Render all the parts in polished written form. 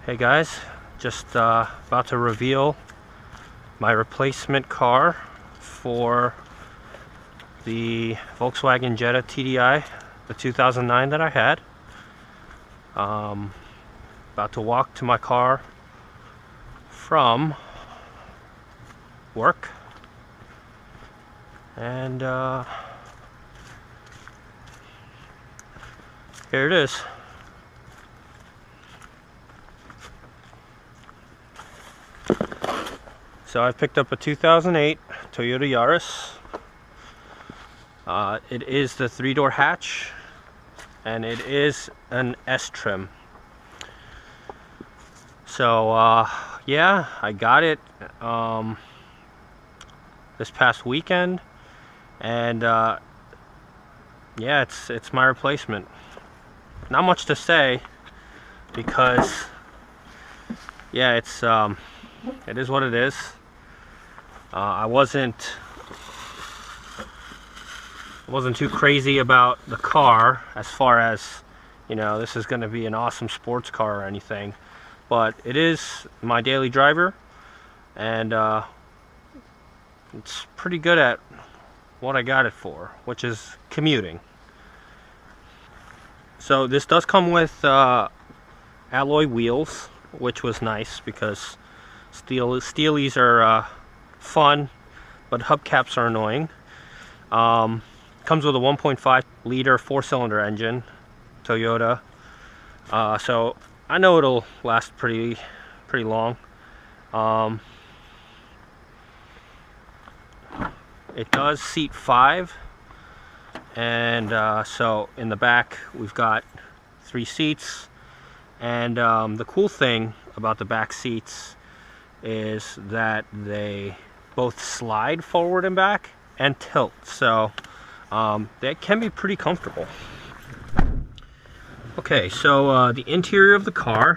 Hey guys, just about to reveal my replacement car for the Volkswagen Jetta TDI, the 2009 that I had. About to walk to my car from work, and here it is. So I picked up a 2008 Toyota Yaris. It is the 3-door hatch, and it is an S trim. So yeah, I got it this past weekend, and yeah, it's my replacement. Not much to say because yeah, it is what it is. I wasn't too crazy about the car as far as, you know, this is going to be an awesome sports car or anything, but it is my daily driver, and it's pretty good at what I got it for, which is commuting. So this does come with alloy wheels, which was nice because steelies are fun, but hubcaps are annoying. Comes with a 1.5 liter 4-cylinder engine, Toyota. So I know it'll last pretty long. It does seat 5, and so in the back we've got 3 seats. And the cool thing about the back seats is that they both slide forward and back and tilt, so they can be pretty comfortable. Okay, so the interior of the car,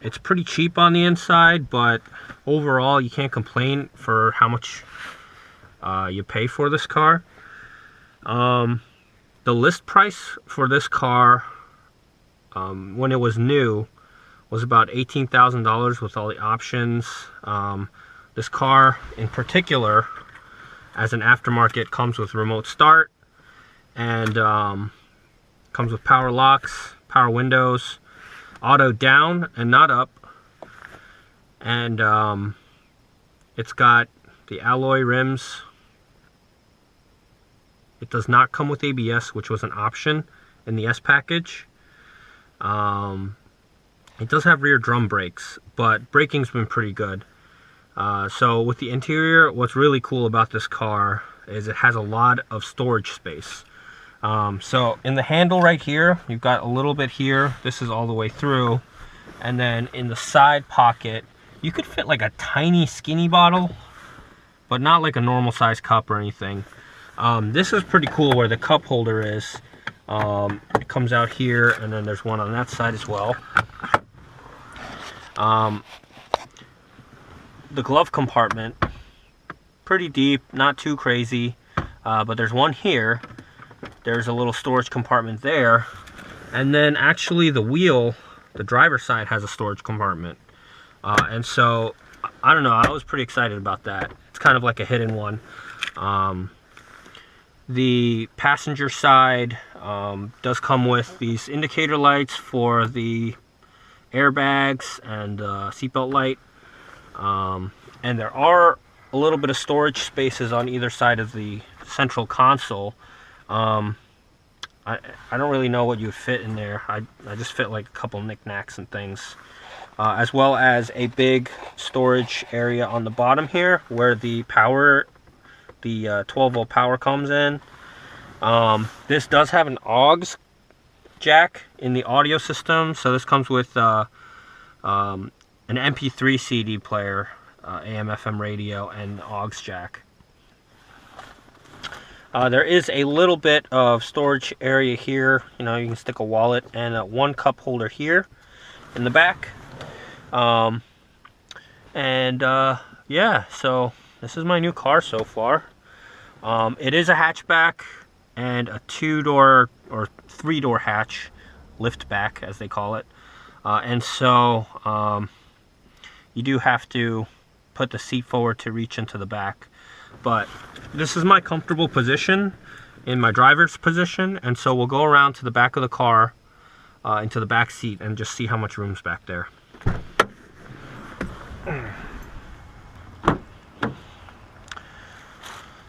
it's pretty cheap on the inside, but overall you can't complain for how much you pay for this car. The list price for this car when it was new was about $18,000 with all the options. This car in particular, as an aftermarket, comes with remote start, and comes with power locks, power windows, auto down and not up, and it's got the alloy rims. It does not come with ABS, which was an option in the S package. It does have rear drum brakes, but braking's been pretty good. So with the interior, what's really cool about this car is it has a lot of storage space. So in the handle right here, you've got a little bit here. This is all the way through. And then in the side pocket, you could fit like a tiny skinny bottle, but not like a normal size cup or anything. This is pretty cool where the cup holder is. It comes out here, and then there's one on that side as well. The glove compartment, pretty deep, not too crazy, but there's one here. There's a little storage compartment there, and then actually the wheel, the driver's side, has a storage compartment. And so I don't know, I was pretty excited about that. It's kind of like a hidden one. The passenger side does come with these indicator lights for the airbags and seatbelt light, and there are a little bit of storage spaces on either side of the central console. I don't really know what you would fit in there. I just fit like a couple knickknacks and things, as well as a big storage area on the bottom here where the 12-volt power comes in. This does have an aux jack in the audio system, so this comes with an MP3 CD player, AM/FM radio, and aux jack. There is a little bit of storage area here. You know, you can stick a wallet and one cup holder here in the back. Yeah, so this is my new car so far. It is a hatchback and a 2-door or 3-door hatch, lift back as they call it. and so you do have to put the seat forward to reach into the back. But this is my comfortable position in my driver's position, and so we'll go around to the back of the car, into the back seat, and just see how much room's back there.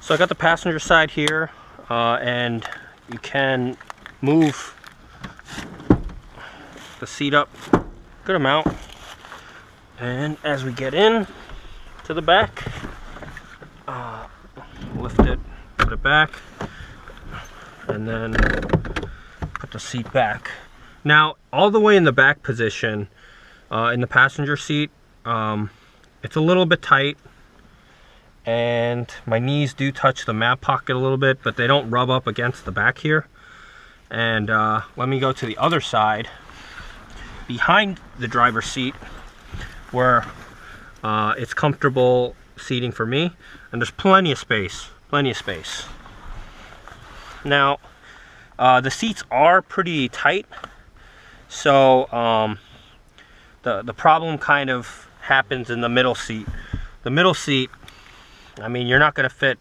So I got the passenger side here, and you can move the seat up a good amount. And as we get in to the back, lift it, put it back, and then put the seat back. Now, all the way in the back position, in the passenger seat, it's a little bit tight, and my knees do touch the mat pocket a little bit, but they don't rub up against the back here. And let me go to the other side, behind the driver's seat, where it's comfortable seating for me, and there's plenty of space. Now, the seats are pretty tight, so the problem kind of happens in the middle seat. The middle seat, I mean, you're not going to fit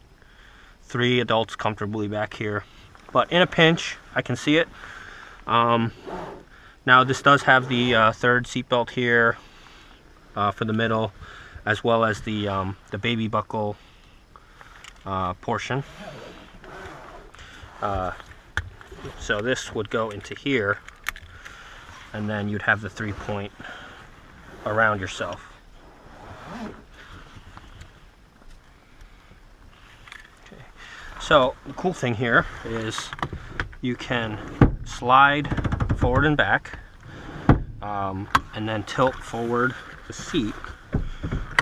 3 adults comfortably back here, but in a pinch, I can see it. Now, this does have the third seat belt here for the middle, as well as the baby buckle portion. So this would go into here, and then you'd have the 3-point around yourself. Okay. So the cool thing here is you can slide forward and back, and then tilt forward the seat,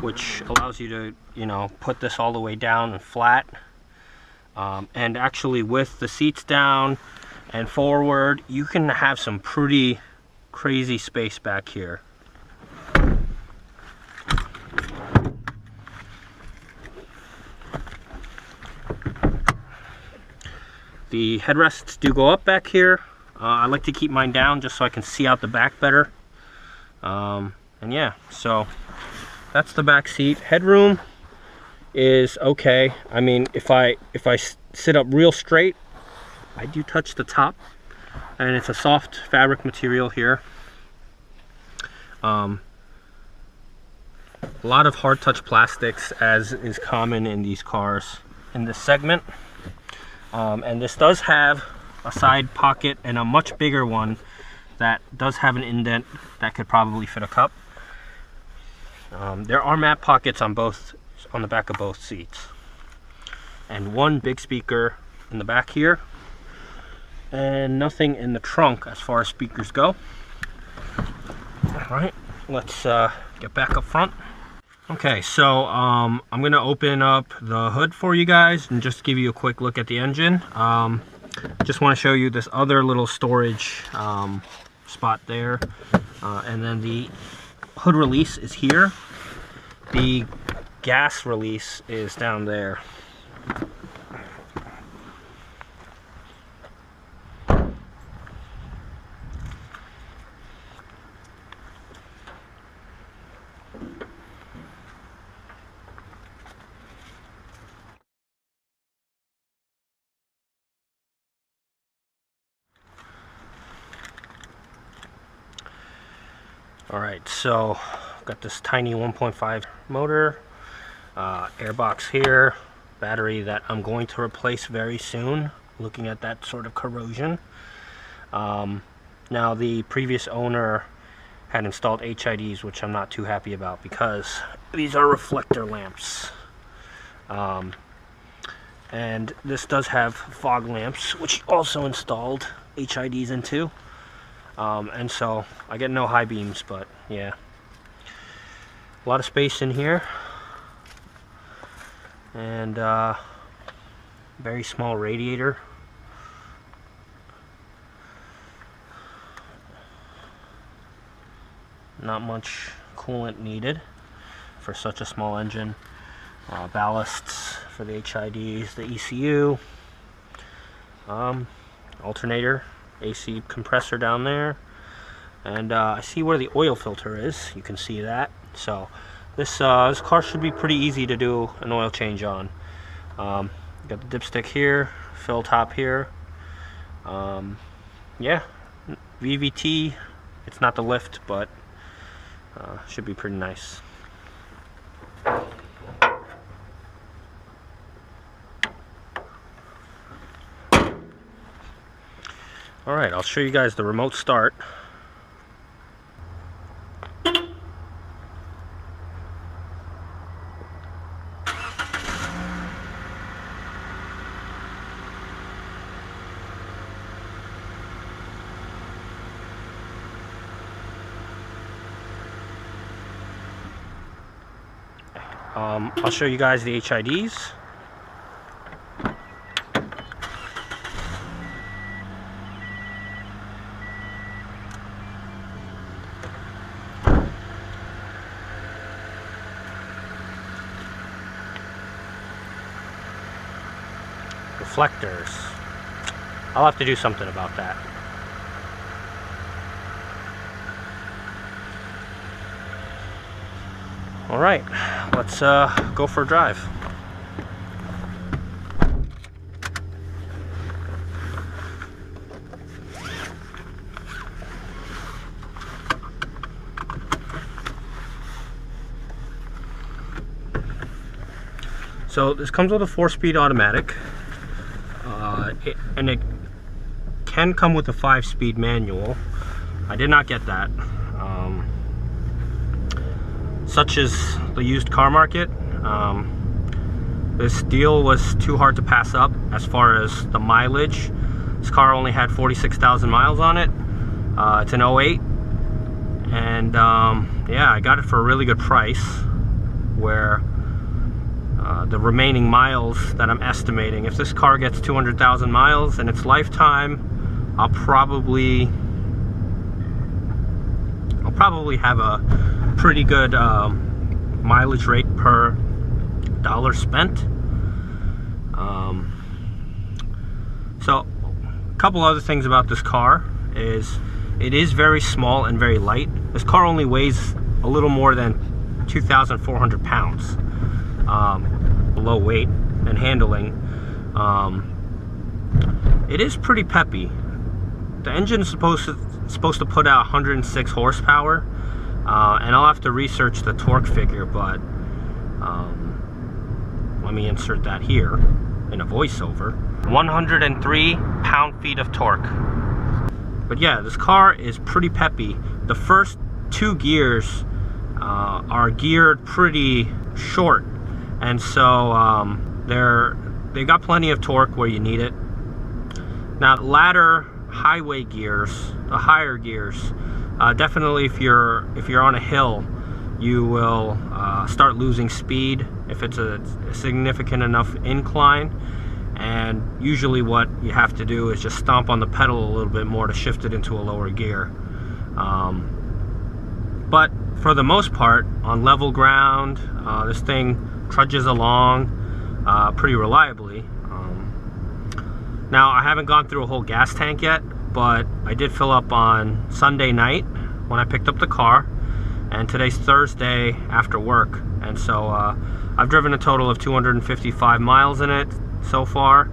which allows you to, you know, put this all the way down and flat. And actually, with the seats down and forward, you can have some pretty crazy space back here. The headrests do go up back here. I like to keep mine down just so I can see out the back better. And yeah, so that's the back seat. Headroom is okay. I mean, if I sit up real straight, I do touch the top, and it's a soft fabric material here. A lot of hard touch plastics, as is common in these cars in this segment. And this does have a side pocket and a much bigger one that does have an indent that could probably fit a cup. There are mat pockets on the back of both seats, and one big speaker in the back here, and nothing in the trunk as far as speakers go. All right, let's get back up front. Okay, so I'm gonna open up the hood for you guys and just give you a quick look at the engine. Just want to show you this other little storage spot there, and then the hood release is here. The gas release is down there. Alright, so got this tiny 1.5 motor, airbox here, battery that I'm going to replace very soon, looking at that sort of corrosion. Now, the previous owner had installed HIDs, which I'm not too happy about because these are reflector lamps. And this does have fog lamps, which he also installed HIDs into. And so I get no high beams, but yeah, a lot of space in here, and very small radiator. Not much coolant needed for such a small engine. Ballasts for the HIDs, the ECU, alternator, AC compressor down there, And I see where the oil filter is. You can see that. So this car should be pretty easy to do an oil change on. Got the dipstick here, fill top here. Yeah, VVT. It's not the lift, but should be pretty nice. Alright, I'll show you guys the remote start. I'll show you guys the HIDs. Reflectors. I'll have to do something about that. All right, let's go for a drive. So this comes with a 4-speed automatic, and it can come with a 5-speed manual. I did not get that. Such as the used car market, this deal was too hard to pass up as far as the mileage. This car only had 46,000 miles on it. It's an 08, and yeah, I got it for a really good price, where the remaining miles that I'm estimating, if this car gets 200,000 miles in its lifetime, I'll probably have a pretty good mileage rate per dollar spent. So a couple other things about this car is it is very small and very light. This car only weighs a little more than 2,400 pounds. Low weight and handling. It is pretty peppy. The engine is supposed to put out 106 horsepower, and I'll have to research the torque figure, but let me insert that here in a voiceover. 103 pound-feet of torque. But yeah, this car is pretty peppy. The first 2 gears are geared pretty short, and so they got plenty of torque where you need it. Now, latter highway gears, the higher gears, definitely if you're on a hill, you will start losing speed if it's a significant enough incline, and usually what you have to do is just stomp on the pedal a little bit more to shift it into a lower gear. But for the most part, on level ground, this thing trudges along pretty reliably. Now, I haven't gone through a whole gas tank yet, but I did fill up on Sunday night when I picked up the car, and today's Thursday after work, and so I've driven a total of 255 miles in it so far,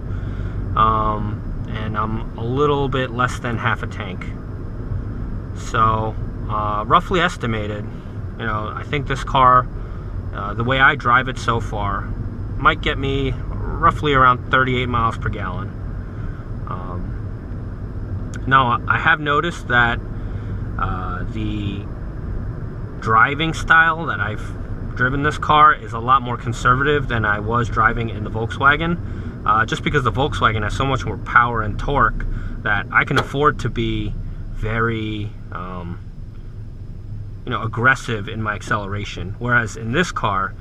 and I'm a little bit less than half a tank. So roughly estimated, you know, I think this car, the way I drive it so far, might get me roughly around 38 miles per gallon. Now, I have noticed that the driving style that I've driven this car is a lot more conservative than I was driving in the Volkswagen, just because the Volkswagen has so much more power and torque that I can afford to be very aggressive in my acceleration, whereas in this car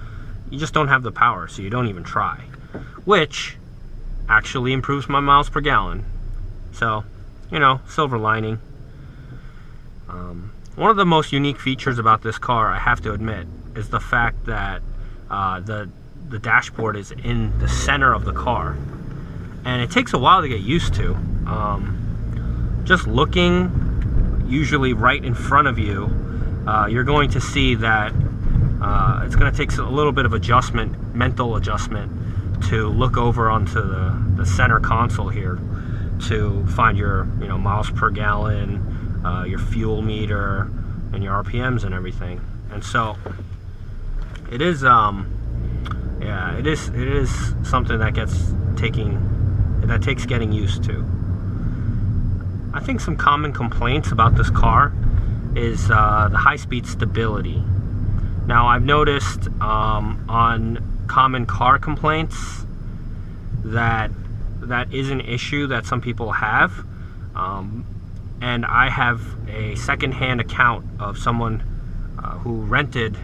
you just don't have the power, so you don't even try, which actually improves my miles per gallon. So, you know, silver lining. One of the most unique features about this car, I have to admit, is the fact that the dashboard is in the center of the car, and it takes a while to get used to. Just looking, usually right in front of you, you're going to see that it's going to take a little bit of adjustment, mental adjustment, to look over onto the center console here to find your miles per gallon, your fuel meter, and your RPMs and everything. And so it is yeah, it is something that takes getting used to. I think some common complaints about this car is the high-speed stability. Now, I've noticed on common car complaints that is an issue that some people have, and I have a second-hand account of someone who rented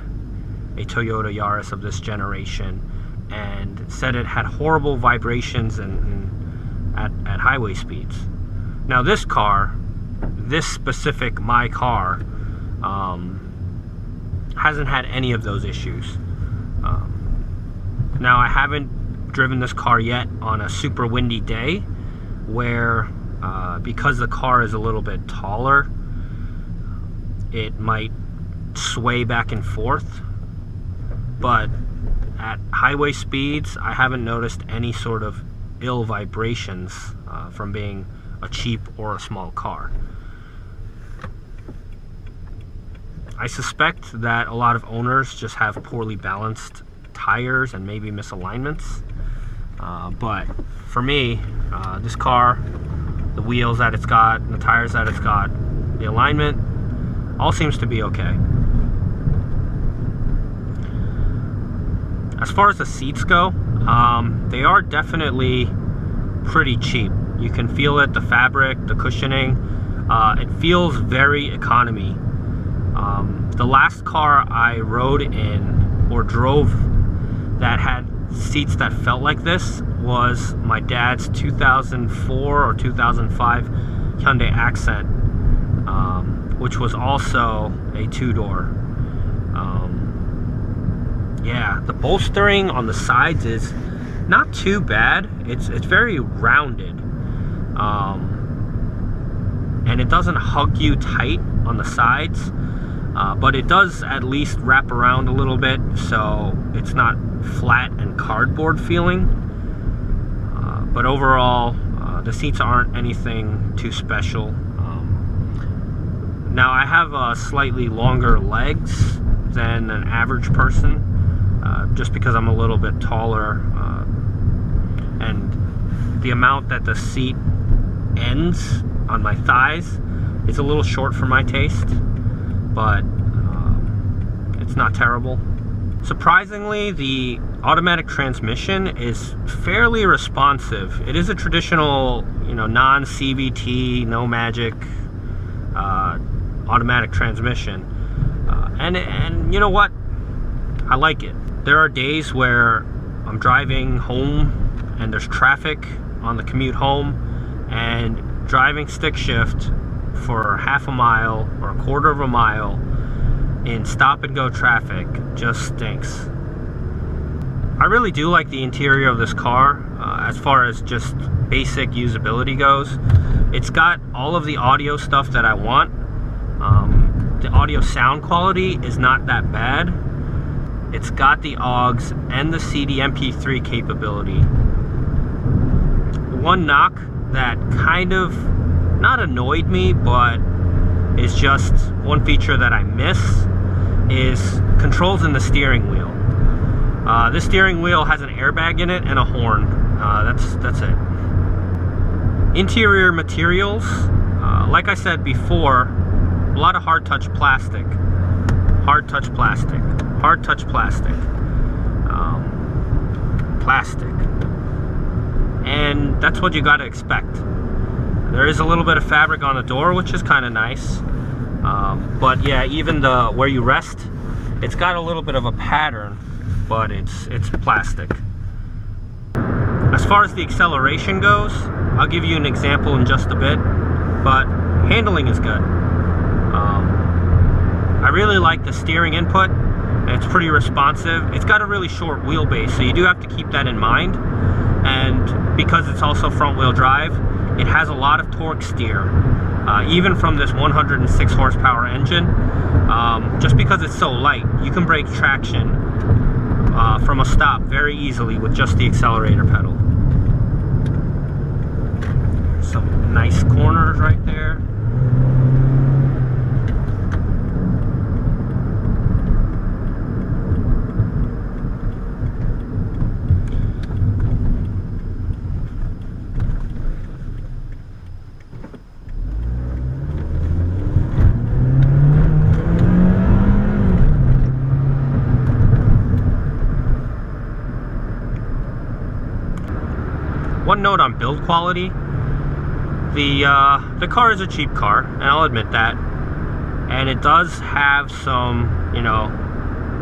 a Toyota Yaris of this generation and said it had horrible vibrations at highway speeds. Now, this car, this specific my car, hasn't had any of those issues. Now, I haven't driven this car yet on a super windy day where, because the car is a little bit taller, it might sway back and forth. But at highway speeds, I haven't noticed any sort of ill vibrations from being a cheap or a small car. I suspect that a lot of owners just have poorly balanced tires and maybe misalignments. But for me, this car, the wheels that it's got, the tires that it's got, the alignment, all seems to be okay. As far as the seats go, they are definitely pretty cheap. You can feel it, the fabric, the cushioning. It feels very economy. The last car I rode in or drove that had seats that felt like this was my dad's 2004 or 2005 Hyundai Accent, which was also a two-door. Yeah, the bolstering on the sides is not too bad. It's very rounded, and it doesn't hug you tight on the sides, but it does at least wrap around a little bit, so it's not flat and cardboard feeling. But overall, the seats aren't anything too special. Now, I have slightly longer legs than an average person, just because I'm a little bit taller, and the amount that the seat ends on my thighs is a little short for my taste, but it's not terrible. Surprisingly, the automatic transmission is fairly responsive. It is a traditional, non-CVT, no magic automatic transmission, and you know what? I like it. There are days where I'm driving home and there's traffic on the commute home, and driving stick shift for half a mile or a quarter of a mile in stop and go traffic just stinks. I really do like the interior of this car as far as just basic usability goes. It's got all of the audio stuff that I want. The audio sound quality is not that bad. It's got the AUX and the CD MP3 capability. One knock that kind of not annoyed me, but is just one feature that I miss, is controls in the steering wheel. This steering wheel has an airbag in it and a horn. That's it. Interior materials, like I said before, a lot of hard touch plastic. Hard touch plastic. Hard touch plastic. Plastic. And that's what you gotta expect. There is a little bit of fabric on the door, which is kind of nice. But yeah, even where you rest, it's got a little bit of a pattern, but it's plastic. As far as the acceleration goes, I'll give you an example in just a bit, but handling is good. I really like the steering input. It's pretty responsive. It's got a really short wheelbase, so you do have to keep that in mind. And because it's also front wheel drive, it has a lot of torque steer. even from this 106 horsepower engine. Just because it's so light, you can break traction from a stop very easily with just the accelerator pedal. Some nice corners right there. One note on build quality. The car is a cheap car, and I'll admit that. And it does have some, you know,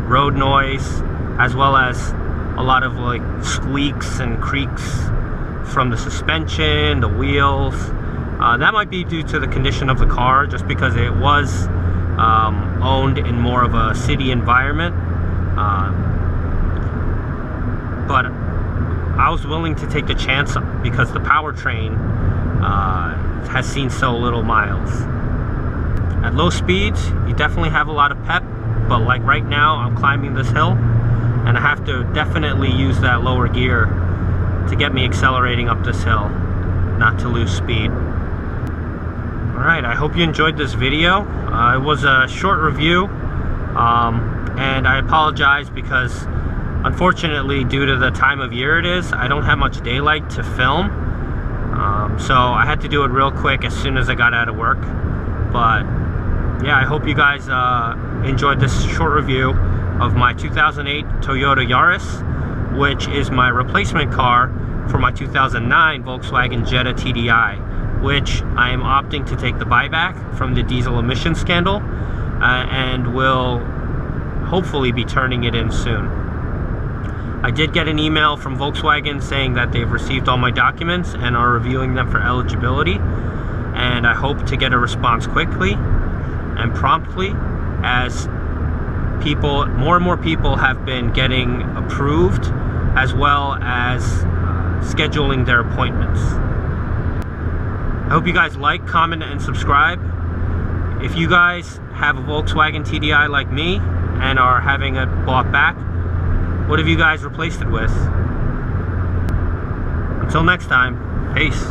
road noise, as well as a lot of like squeaks and creaks from the suspension, the wheels. That might be due to the condition of the car, just because it was owned in more of a city environment. But I was willing to take the chance because the powertrain has seen so little miles. At low speeds, you definitely have a lot of pep, but like right now, I'm climbing this hill, and I have to definitely use that lower gear to get me accelerating up this hill, not to lose speed. Alright, I hope you enjoyed this video. It was a short review, and I apologize because unfortunately, due to the time of year it is, I don't have much daylight to film. So I had to do it real quick as soon as I got out of work. But yeah, I hope you guys enjoyed this short review of my 2008 Toyota Yaris, which is my replacement car for my 2009 Volkswagen Jetta TDI, which I am opting to take the buyback from the diesel emission scandal, and will hopefully be turning it in soon. I did get an email from Volkswagen saying that they've received all my documents and are reviewing them for eligibility, and I hope to get a response quickly and promptly, as more and more people have been getting approved, as well as scheduling their appointments. I hope you guys like, comment, and subscribe. If you guys have a Volkswagen TDI like me and are having it bought back, what have you guys replaced it with? Until next time, peace.